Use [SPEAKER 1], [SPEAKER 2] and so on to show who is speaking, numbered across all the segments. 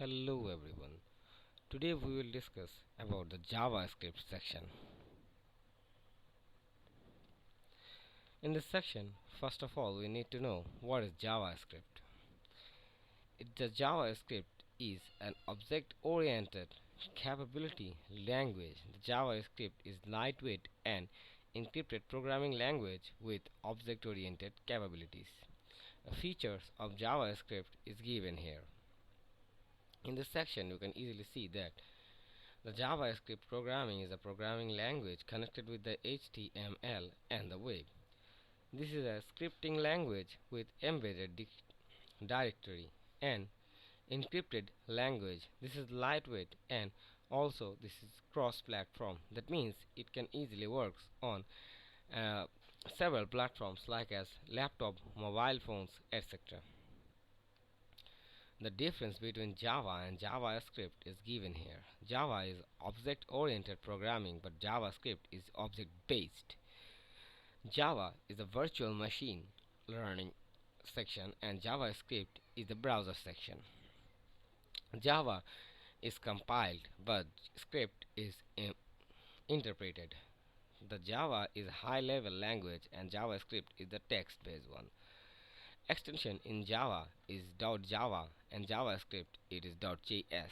[SPEAKER 1] Hello everyone. Today we will discuss about the JavaScript section. In this section, first of all, we need to know what is JavaScript. The JavaScript is an object-oriented capability language. The JavaScript is lightweight and encrypted programming language with object-oriented capabilities. The features of JavaScript is given here. In this section, you can easily see that the JavaScript programming is a programming language connected with the HTML and the web. This is a scripting language with embedded directory and encrypted language. This is lightweight and also this is cross-platform. That means it can easily work on uh, several platforms like as laptop, mobile phones, etc. The difference between Java and JavaScript is given here. Java is object-oriented programming, but JavaScript is object-based. Java is a virtual machine learning section and JavaScript is the browser section. Java is compiled, but script is interpreted. The Java is a high-level language and JavaScript is the text-based one. Extension in Java is .java and JavaScript it is .js.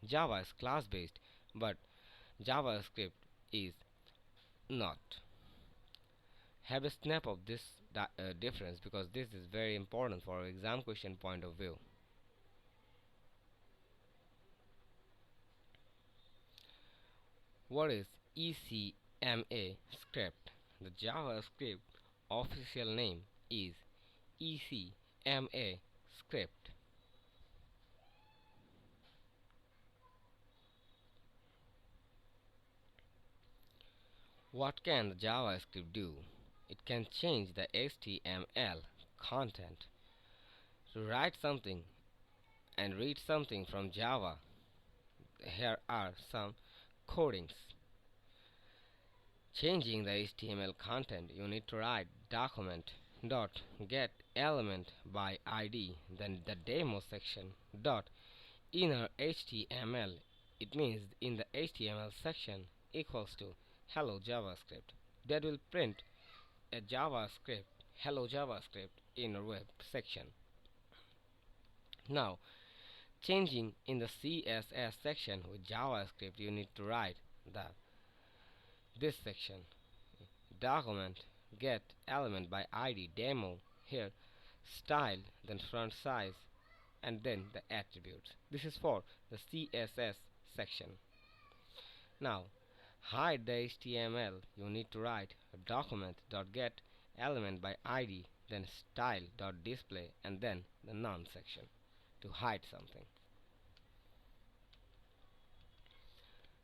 [SPEAKER 1] Java is class-based, but JavaScript is not. Have a snap of this difference because this is very important for our exam question point of view. What is ECMA script? The JavaScript official name is ECMA script. What can the JavaScript do? It can change the HTML content to write something and read something from Java. Here are some codings. Changing the HTML content, you need to write document dot get element by ID, then the demo section dot inner HTML. It means in the HTML section equals to hello JavaScript. That will print a JavaScript hello JavaScript inner web section. Now, changing in the CSS section with JavaScript, you need to write this section document get element by ID demo, here style, then font size, and then the attributes. This is for the CSS section. Now, hide the HTML, you need to write document.get element by ID, then style.display, and then the none section to hide something.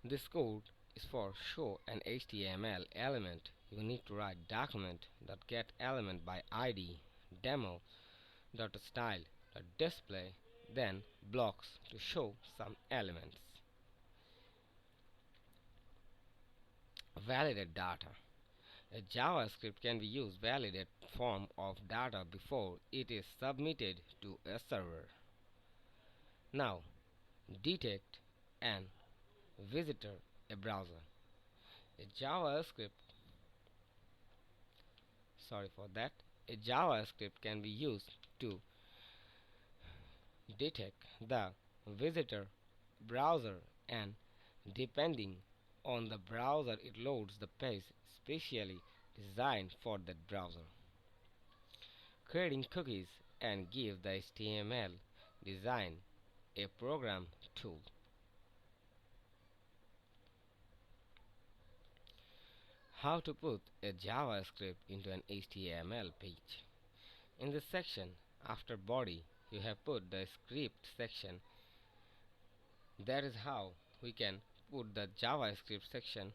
[SPEAKER 1] This code is for show an HTML element. You need to write document.get element by ID demo.style.display, then blocks to show some elements. Validate data. A JavaScript can be used validate form of data before it is submitted to a server. Now, detect and visitor a browser. A JavaScript can be used to detect the visitor browser, and depending on the browser it loads the page specially designed for that browser. Creating cookies and give the HTML design a program tool. How to put a JavaScript into an HTML page. In this section, after body, you have put the script section. That is how we can put the JavaScript section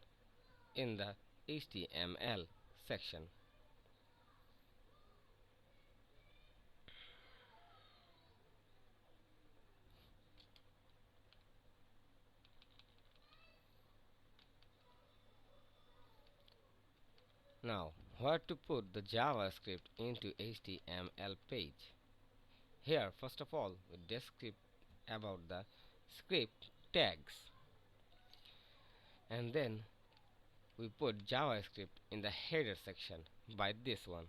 [SPEAKER 1] in the HTML section. Now, where to put the JavaScript into HTML page? Here, first of all, with about the script tags, and then we put JavaScript in the header section by this one.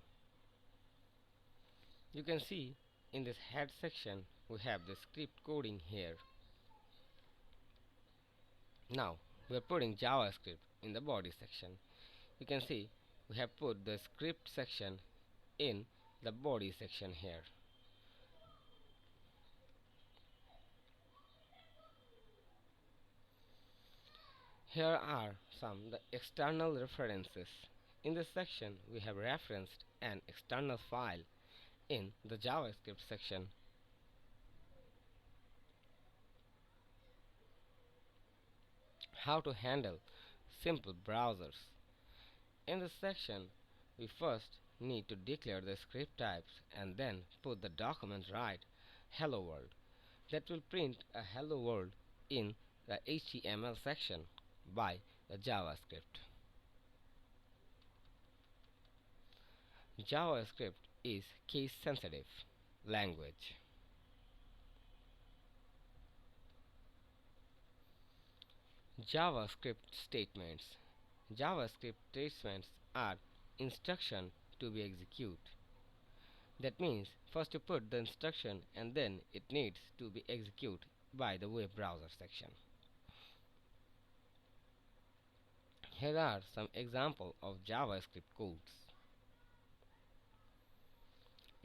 [SPEAKER 1] You can see in this head section we have the script coding here. Now we are putting JavaScript in the body section. You can see we have put the script section in the body section here. Here are some the external references. In this section we have referenced an external file in the JavaScript section. How to handle simple browsers. In this section we first need to declare the script types and then put the document right hello world. That will print a hello world in the HTML section by the JavaScript. JavaScript is case sensitive language. JavaScript statements. JavaScript statements are instruction to be executed. That means first you put the instruction and then it needs to be executed by the web browser section. Here are some examples of JavaScript codes.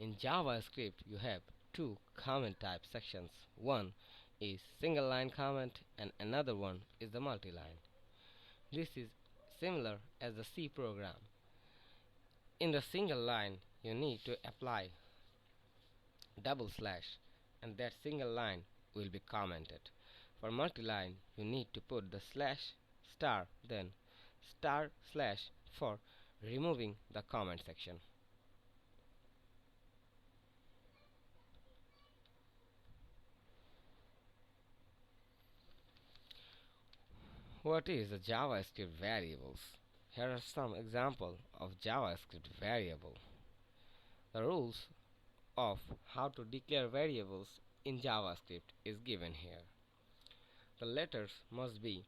[SPEAKER 1] In JavaScript you have two comment type sections. One is single line comment and another one is the multi-line. This is similar as the C program. In the single line you need to apply double slash and that single line will be commented. For multi-line you need to put the slash star then star slash for removing the comment section. What is the JavaScript variables? Here are some examples of JavaScript variable. The rules of how to declare variables in JavaScript is given here. The letters must be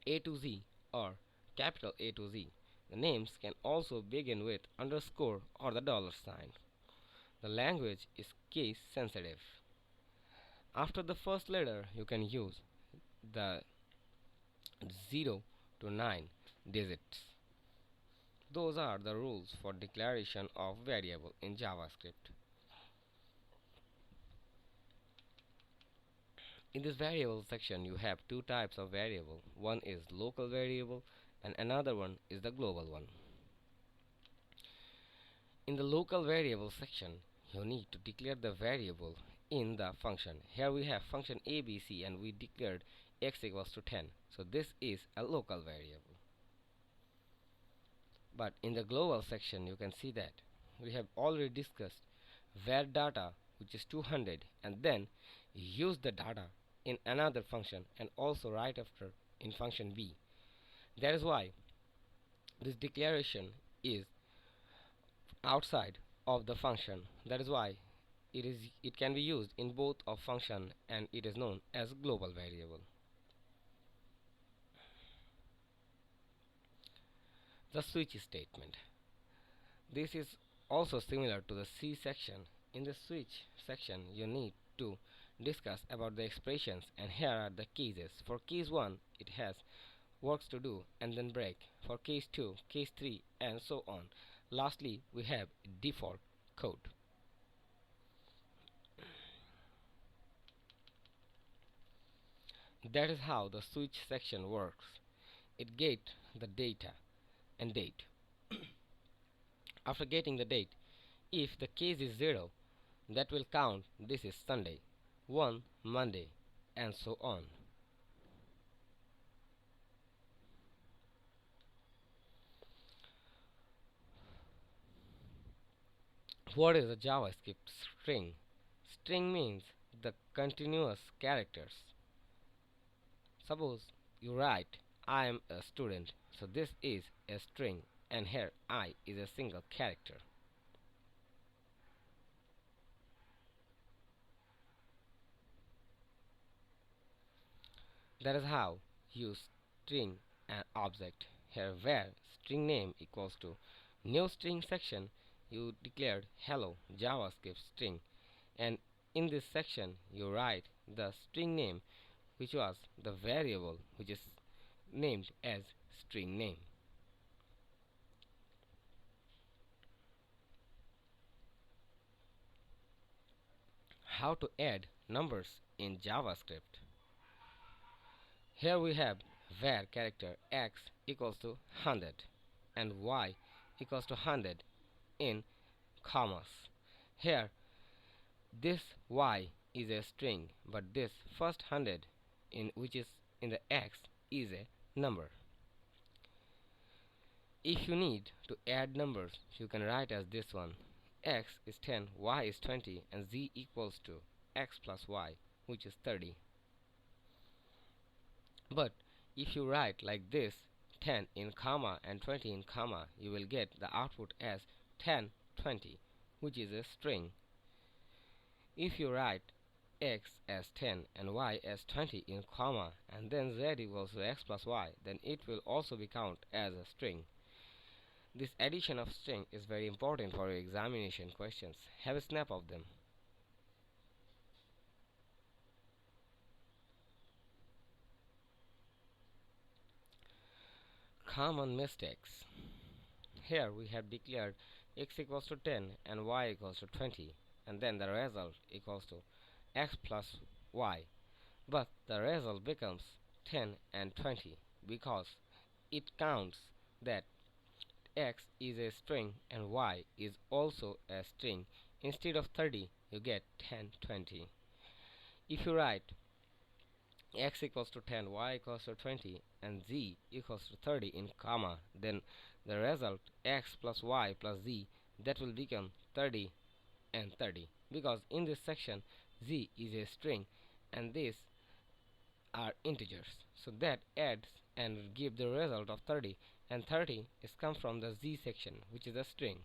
[SPEAKER 1] A to Z or capital A to Z. The names can also begin with underscore or the dollar sign. The language is case sensitive. After the first letter you can use the 0 to 9 digits. Those are the rules for declaration of variable in JavaScript. In this variable section you have two types of variable. One is local variable and another one is the global one. In the local variable section you need to declare the variable in the function. Here we have function ABC and we declared x equals to 10. So this is a local variable. But in the global section you can see that we have already discussed var data, which is 200, and then use the data in another function and also right after in function B. That is why this declaration is outside of the function. That is why it can be used in both of function and it is known as global variable. The switch statement. This is also similar to the C section. In the switch section you need to discuss about the expressions, and here are the cases. For case 1 it has works to do and then break. For case 2, case 3 and so on. Lastly we have default code. That is how the switch section works. It gets the data and date. After getting the date, if the case is 0, that will count this is Sunday, 1 Monday, and so on. What is a JavaScript string? String means the continuous characters. Suppose you write I am a student, so this is a string and here I is a single character. That is how you string an object. Here where string name equals to new string section, you declared hello JavaScript string, and in this section you write the string name, which was the variable which is named as string name. How to add numbers in JavaScript. Here we have var character x equals to 100 and y equals to 100 in commas. Here this y is a string, but this first 100 in which is in the x is a number. If you need to add numbers, you can write as this one: x is 10, y is 20, and z equals to x plus y, which is 30. But if you write like this, 10 in comma and 20 in comma, you will get the output as 10, 20, which is a string. If you write x as 10 and y as 20 in comma and then z equals to x plus y, then it will also be counted as a string. This addition of string is very important for your examination questions. Have a snap of them. Common mistakes. Here we have declared x equals to 10 and y equals to 20, and then the result equals to x plus y. But the result becomes 10 and 20 because it counts that x is a string and y is also a string. Instead of 30, you get 10, 20. If you write x equals to 10, y equals to 20, and z equals to 30 in comma, then the result x plus y plus z, that will become 30 and 30, because in this section z is a string and these are integers, so that adds and will give the result of 30, and 30 is come from the z section, which is a string.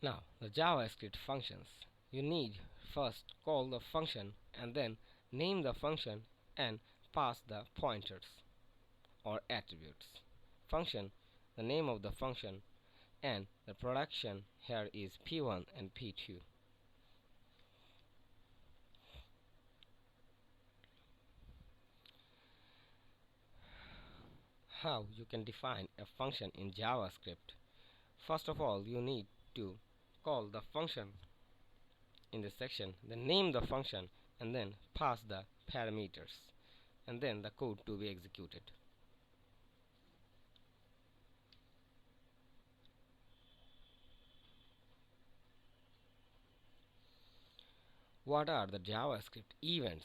[SPEAKER 1] Now the JavaScript functions. You need first call the function and then name the function and pass the pointers or attributes. Function, the name of the function, and the production here is P1 and P2. How you can define a function in JavaScript. First of all, you need to call the function in this section, then name the function and then pass the parameters and then the code to be executed. What are the JavaScript events?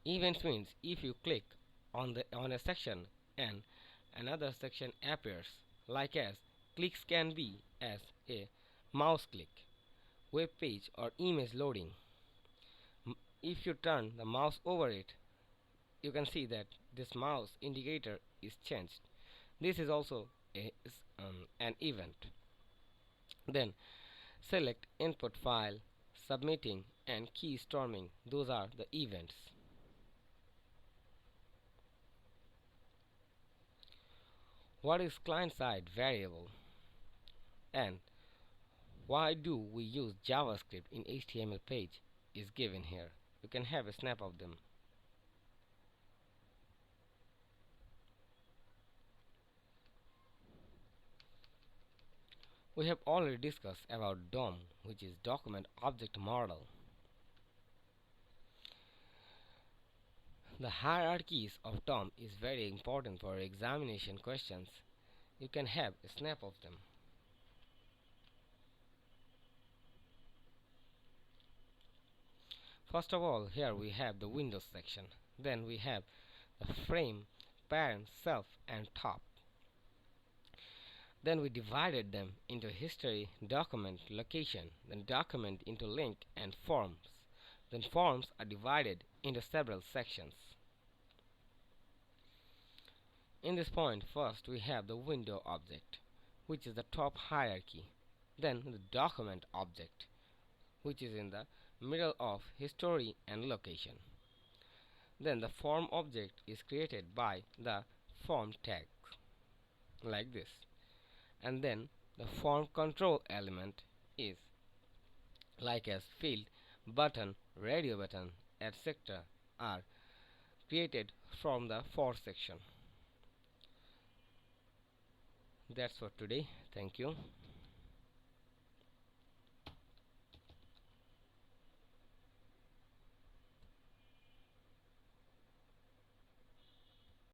[SPEAKER 1] Events means if you click on a section and another section appears, like as clicks can be as a mouse click, web page or image loading. If you turn the mouse over it, you can see that this mouse indicator is changed. This is also an event. Then select input file, submitting and key storming. Those are the events. What is client-side variable and why do we use JavaScript in HTML page is given here. You can have a snap of them. We have already discussed about DOM, which is Document Object Model. The hierarchies of DOM is very important for examination questions. You can have a snap of them. First of all, here we have the Windows section. Then we have the frame, parent, self, and top. Then we divided them into history, document, location, then document into link and forms. Then forms are divided into several sections. In this point, first we have the window object, which is the top hierarchy. Then the document object, which is in the middle of history and location. Then the form object is created by the form tag like this, and then the form control element is like as field, button, radio button, etc. are created from the for section. That's for today. Thank you.